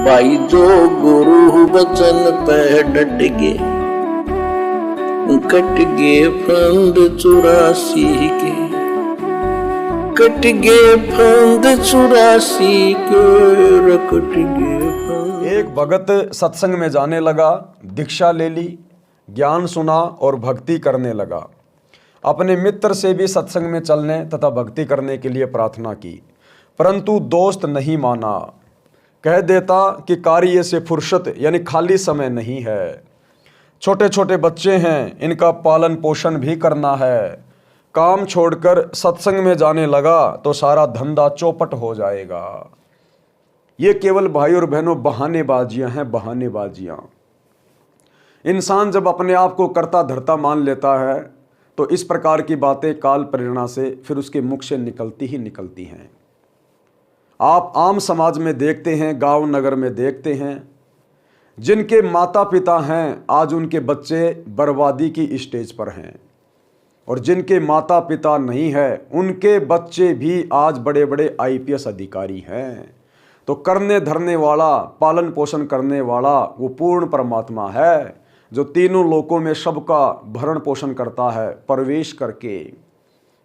भाई जो गुरु वचन पे डट गे, कट गे फंद 84 के, कट गे फंद 84 के, कट गे फंद। एक भगत सत्संग में जाने लगा, दीक्षा ले ली, ज्ञान सुना और भक्ति करने लगा। अपने मित्र से भी सत्संग में चलने तथा भक्ति करने के लिए प्रार्थना की, परंतु दोस्त नहीं माना। कह देता कि कार्य से फुर्सत यानी खाली समय नहीं है, छोटे छोटे बच्चे हैं, इनका पालन पोषण भी करना है। काम छोड़कर सत्संग में जाने लगा तो सारा धंधा चौपट हो जाएगा। ये केवल भाई और बहनों बहानेबाजियां हैं, बहानेबाजियां। इंसान जब अपने आप को करता धरता मान लेता है तो इस प्रकार की बातें काल प्रेरणा से फिर उसके मुख से निकलती ही निकलती हैं। आप आम समाज में देखते हैं, गांव नगर में देखते हैं, जिनके माता पिता हैं आज उनके बच्चे बर्बादी की स्टेज पर हैं, और जिनके माता पिता नहीं है उनके बच्चे भी आज बड़े बड़े आईपीएस अधिकारी हैं। तो करने धरने वाला, पालन पोषण करने वाला वो पूर्ण परमात्मा है, जो तीनों लोकों में सबका भरण पोषण करता है प्रवेश करके।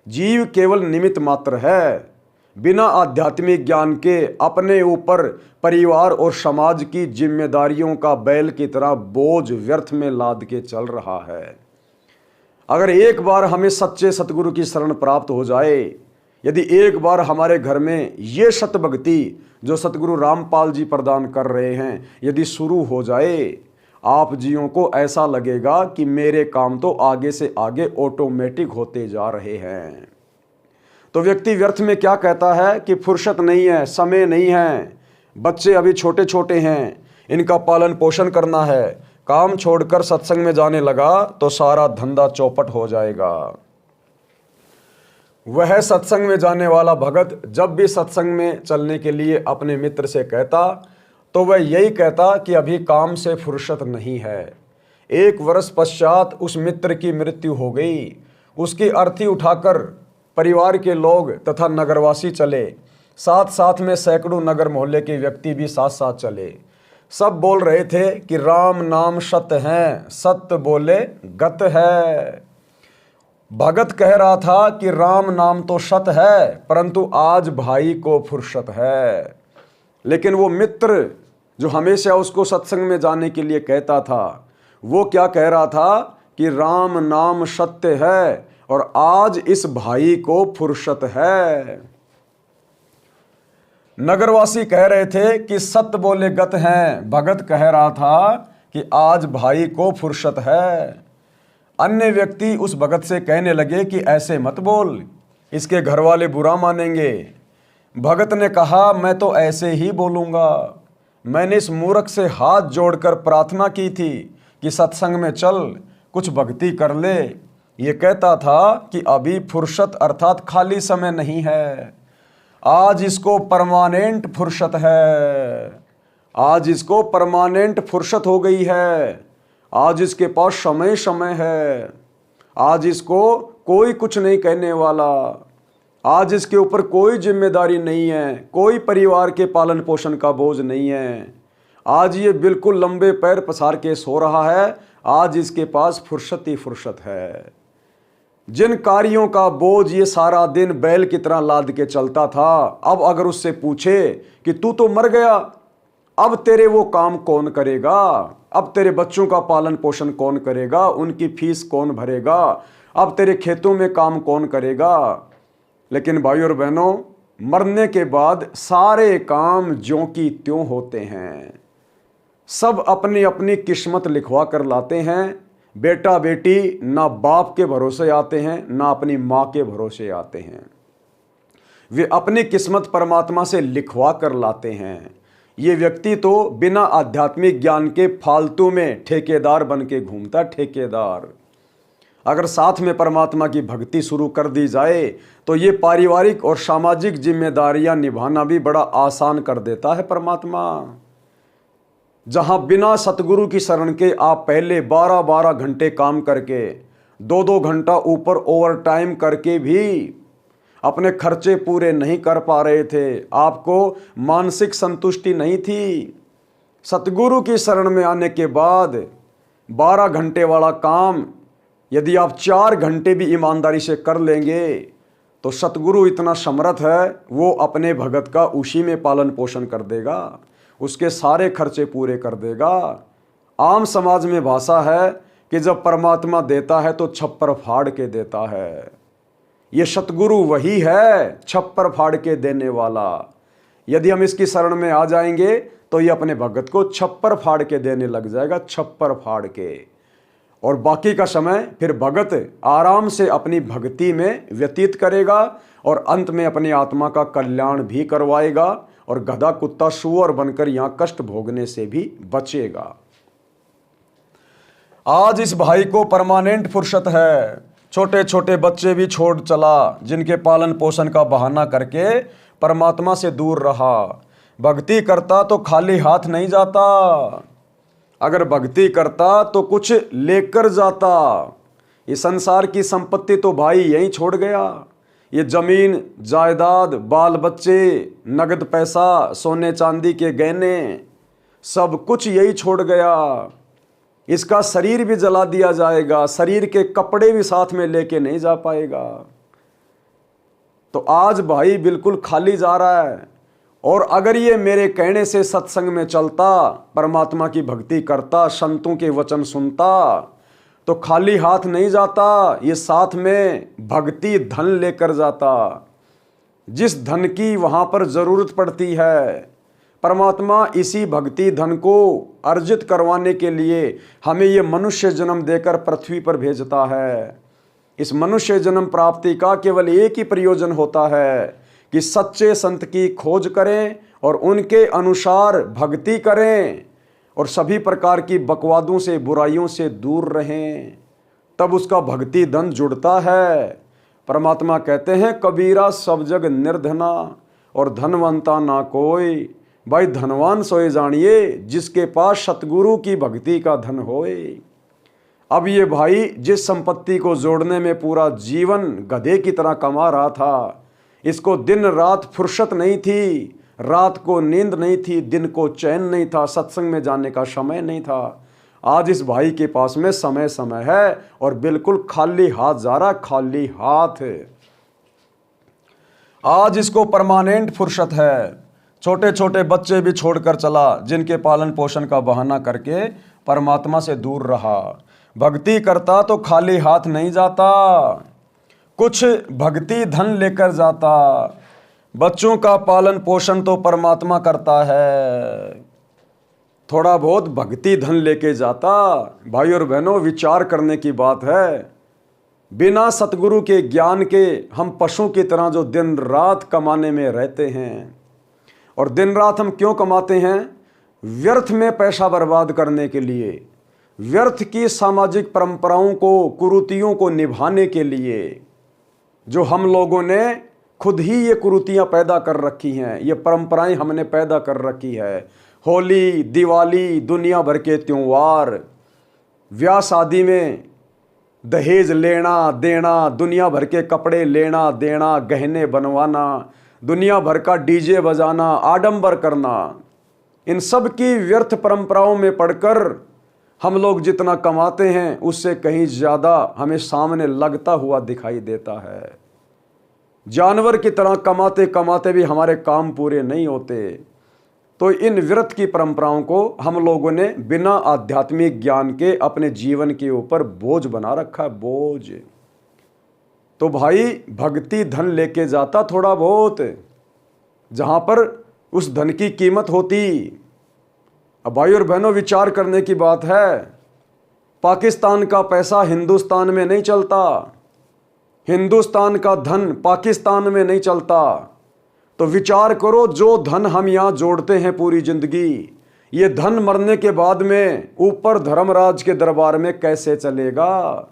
जीव केवल निमित्त मात्र है, बिना आध्यात्मिक ज्ञान के अपने ऊपर परिवार और समाज की जिम्मेदारियों का बैल की तरह बोझ व्यर्थ में लाद के चल रहा है। अगर एक बार हमें सच्चे सतगुरु की शरण प्राप्त हो जाए, यदि एक बार हमारे घर में ये सतभक्ति जो सतगुरु रामपाल जी प्रदान कर रहे हैं यदि शुरू हो जाए, आप जियों को ऐसा लगेगा कि मेरे काम तो आगे से आगे ऑटोमेटिक होते जा रहे हैं। तो व्यक्ति व्यर्थ में क्या कहता है कि फुर्सत नहीं है, समय नहीं है, बच्चे अभी छोटे छोटे हैं, इनका पालन पोषण करना है। काम छोड़कर सत्संग में जाने लगा तो सारा धंधा चौपट हो जाएगा। वह सत्संग में जाने वाला भगत जब भी सत्संग में चलने के लिए अपने मित्र से कहता तो वह यही कहता कि अभी काम से फुर्सत नहीं है। 1 वर्ष पश्चात उस मित्र की मृत्यु हो गई। उसकी अर्थी उठाकर परिवार के लोग तथा नगरवासी चले, साथ साथ में सैकड़ों नगर मोहल्ले के व्यक्ति भी साथ साथ चले। सब बोल रहे थे कि राम नाम सत्य है, सत्य बोले गत है। भगत कह रहा था कि राम नाम तो सत्य है, परंतु आज भाई को फुर्सत है। लेकिन वो मित्र जो हमेशा उसको सत्संग में जाने के लिए कहता था, वो क्या कह रहा था कि राम नाम सत्य है और आज इस भाई को फुर्सत है। नगरवासी कह रहे थे कि सत्य बोले गत हैं, भगत कह रहा था कि आज भाई को फुर्सत है। अन्य व्यक्ति उस भगत से कहने लगे कि ऐसे मत बोल, इसके घर वाले बुरा मानेंगे। भगत ने कहा मैं तो ऐसे ही बोलूँगा। मैंने इस मूर्ख से हाथ जोड़कर प्रार्थना की थी कि सत्संग में चल, कुछ भक्ति कर ले। ये कहता था कि अभी फुर्सत अर्थात खाली समय नहीं है, आज इसको परमानेंट फुर्सत है। आज इसको परमानेंट फुर्सत हो गई है, आज इसके पास समय समय है, आज इसको कोई कुछ नहीं कहने वाला, आज इसके ऊपर कोई जिम्मेदारी नहीं है, कोई परिवार के पालन पोषण का बोझ नहीं है। आज ये बिल्कुल लंबे पैर पसार के सो रहा है, आज इसके पास फुर्सत ही फुर्सत है। जिन कार्यों का बोझ ये सारा दिन बैल की तरह लाद के चलता था, अब अगर उससे पूछे कि तू तो मर गया, अब तेरे वो काम कौन करेगा, अब तेरे बच्चों का पालन पोषण कौन करेगा, उनकी फीस कौन भरेगा, अब तेरे खेतों में काम कौन करेगा। लेकिन भाई और बहनों, मरने के बाद सारे काम ज्यों की त्यों होते हैं। सब अपनी अपनी किस्मत लिखवा कर लाते हैं। बेटा बेटी ना बाप के भरोसे आते हैं, ना अपनी माँ के भरोसे आते हैं। वे अपनी किस्मत परमात्मा से लिखवा कर लाते हैं। ये व्यक्ति तो बिना आध्यात्मिक ज्ञान के फालतू में ठेकेदार बन के घूमता, ठेकेदार। अगर साथ में परमात्मा की भक्ति शुरू कर दी जाए तो ये पारिवारिक और सामाजिक जिम्मेदारियां निभाना भी बड़ा आसान कर देता है परमात्मा। जहां बिना सतगुरु की शरण के आप पहले 12-12 घंटे काम करके 2-2 घंटा ऊपर ओवर टाइम करके भी अपने खर्चे पूरे नहीं कर पा रहे थे, आपको मानसिक संतुष्टि नहीं थी, सतगुरु की शरण में आने के बाद 12 घंटे वाला काम यदि आप 4 घंटे भी ईमानदारी से कर लेंगे तो सतगुरु इतना समर्थ है, वो अपने भगत का उसी में पालन पोषण कर देगा, उसके सारे खर्चे पूरे कर देगा। आम समाज में भाषा है कि जब परमात्मा देता है तो छप्पर फाड़ के देता है। ये सतगुरु वही है, छप्पर फाड़ के देने वाला। यदि हम इसकी शरण में आ जाएंगे तो ये अपने भगत को छप्पर फाड़ के देने लग जाएगा, छप्पर फाड़ के। और बाकी का समय फिर भगत आराम से अपनी भक्ति में व्यतीत करेगा और अंत में अपनी आत्मा का कल्याण भी करवाएगा और गधा कुत्ता सूअर बनकर यहाँ कष्ट भोगने से भी बचेगा। आज इस भाई को परमानेंट फुर्सत है, छोटे छोटे बच्चे भी छोड़ चला, जिनके पालन पोषण का बहाना करके परमात्मा से दूर रहा। भक्ति करता तो खाली हाथ नहीं जाता, अगर भक्ति करता तो कुछ लेकर जाता। ये संसार की संपत्ति तो भाई यहीं छोड़ गया, ये जमीन जायदाद, बाल बच्चे, नगद पैसा, सोने चांदी के गहने, सब कुछ यही छोड़ गया। इसका शरीर भी जला दिया जाएगा, शरीर के कपड़े भी साथ में लेके नहीं जा पाएगा। तो आज भाई बिल्कुल खाली जा रहा है। और अगर ये मेरे कहने से सत्संग में चलता, परमात्मा की भक्ति करता, संतों के वचन सुनता, तो खाली हाथ नहीं जाता, ये साथ में भक्ति धन लेकर जाता। जिस धन की वहाँ पर ज़रूरत पड़ती है, परमात्मा इसी भक्ति धन को अर्जित करवाने के लिए हमें ये मनुष्य जन्म देकर पृथ्वी पर भेजता है। इस मनुष्य जन्म प्राप्ति का केवल एक ही प्रयोजन होता है कि सच्चे संत की खोज करें और उनके अनुसार भक्ति करें और सभी प्रकार की बकवादों से, बुराइयों से दूर रहें, तब उसका भक्ति धन जुड़ता है। परमात्मा कहते हैं, कबीरा सब जग निर्धना और धनवंता ना कोई। भाई धनवान सोए जानिए जिसके पास सतगुरु की भक्ति का धन होए। अब ये भाई जिस संपत्ति को जोड़ने में पूरा जीवन गधे की तरह कमा रहा था, इसको दिन रात फुर्सत नहीं थी, रात को नींद नहीं थी, दिन को चैन नहीं था, सत्संग में जाने का समय नहीं था। आज इस भाई के पास में समय समय है और बिल्कुल खाली हाथ जा रहा, खाली हाथ। आज इसको परमानेंट फुर्सत है। छोटे छोटे बच्चे भी छोड़कर चला, जिनके पालन पोषण का बहाना करके परमात्मा से दूर रहा। भक्ति करता तो खाली हाथ नहीं जाता, कुछ भक्ति धन लेकर जाता। बच्चों का पालन पोषण तो परमात्मा करता है, थोड़ा बहुत भक्ति धन लेके जाता। भाई और बहनों, विचार करने की बात है। बिना सतगुरु के ज्ञान के हम पशु की तरह जो दिन रात कमाने में रहते हैं, और दिन रात हम क्यों कमाते हैं? व्यर्थ में पैसा बर्बाद करने के लिए, व्यर्थ की सामाजिक परंपराओं को, कुरीतियों को निभाने के लिए। जो हम लोगों ने खुद ही ये कुरीतियाँ पैदा कर रखी हैं, ये परंपराएं हमने पैदा कर रखी है। होली, दिवाली, दुनिया भर के त्योहार, ब्याह शादी में दहेज लेना देना, दुनिया भर के कपड़े लेना देना, गहने बनवाना, दुनिया भर का डीजे बजाना, आडंबर करना, इन सब की व्यर्थ परंपराओं में पड़कर हम लोग जितना कमाते हैं उससे कहीं ज़्यादा हमें सामने लगता हुआ दिखाई देता है। जानवर की तरह कमाते कमाते भी हमारे काम पूरे नहीं होते। तो इन व्यर्थ की परंपराओं को हम लोगों ने बिना आध्यात्मिक ज्ञान के अपने जीवन के ऊपर बोझ बना रखा है, बोझ। तो भाई भक्ति धन लेके जाता थोड़ा बहुत, जहाँ पर उस धन की कीमत होती। अब भाई और बहनों, विचार करने की बात है। पाकिस्तान का पैसा हिंदुस्तान में नहीं चलता, हिंदुस्तान का धन पाकिस्तान में नहीं चलता। तो विचार करो, जो धन हम यहाँ जोड़ते हैं पूरी जिंदगी, ये धन मरने के बाद में ऊपर धर्मराज के दरबार में कैसे चलेगा?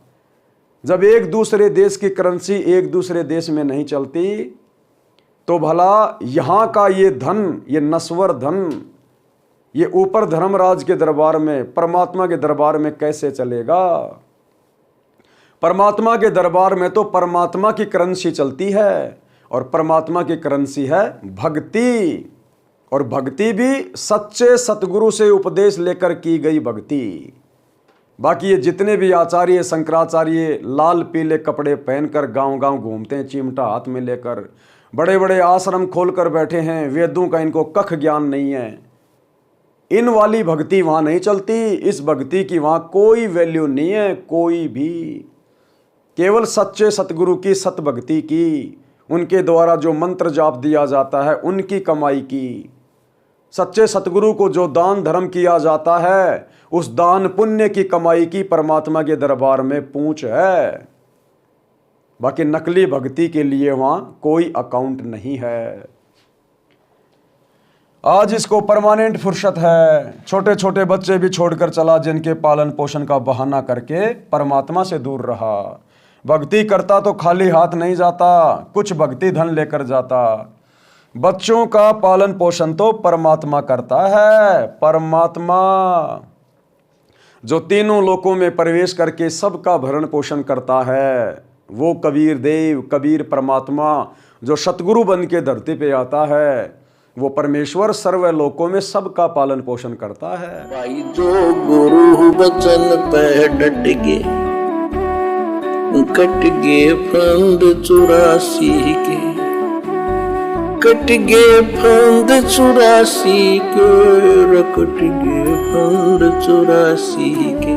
जब एक दूसरे देश की करेंसी एक दूसरे देश में नहीं चलती, तो भला यहाँ का ये धन, ये नश्वर धन, ये ऊपर धर्मराज के दरबार में, परमात्मा के दरबार में कैसे चलेगा? परमात्मा के दरबार में तो परमात्मा की करेंसी चलती है, और परमात्मा की करेंसी है भक्ति। और भक्ति भी सच्चे सतगुरु से उपदेश लेकर की गई भक्ति। बाकी ये जितने भी आचार्य शंकराचार्य लाल पीले कपड़े पहनकर गांव गांव घूमते हैं, चिमटा हाथ में लेकर, बड़े बड़े आश्रम खोलकर बैठे हैं, वेदों का इनको कख ज्ञान नहीं है, इन वाली भक्ति वहाँ नहीं चलती। इस भक्ति की वहाँ कोई वैल्यू नहीं है, कोई भी। केवल सच्चे सतगुरु की सत भक्ति की, उनके द्वारा जो मंत्र जाप दिया जाता है उनकी कमाई की, सच्चे सतगुरु को जो दान धर्म किया जाता है उस दान पुण्य की कमाई की परमात्मा के दरबार में पूंछ है। बाकी नकली भक्ति के लिए वहां कोई अकाउंट नहीं है। आज इसको परमानेंट फुर्सत है। छोटे छोटे बच्चे भी छोड़कर चला, जिनके पालन पोषण का बहाना करके परमात्मा से दूर रहा। भक्ति करता तो खाली हाथ नहीं जाता, कुछ भक्ति धन लेकर जाता। बच्चों का पालन पोषण तो परमात्मा करता है। परमात्मा जो तीनों लोकों में प्रवेश करके सबका भरण पोषण करता है, वो कबीर देव, कबीर परमात्मा जो सतगुरु बन के धरती पे आता है, वो परमेश्वर सर्व लोकों में सबका पालन पोषण करता है। भाई जो गुरु बचन पे डट गे, कट गे फंद 84 के, कट गे फंद 84 के, कट गे फंद 84 के।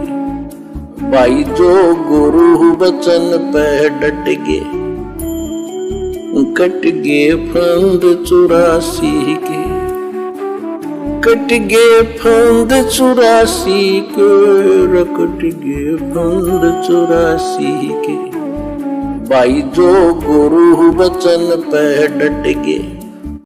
भाई जो गुरु बचन पे डट गे, कट गे फंद 84 के, कट गे फंद 84 के, कट गे फंद 84 के। भाई जो गुरु बचन पे डट गे,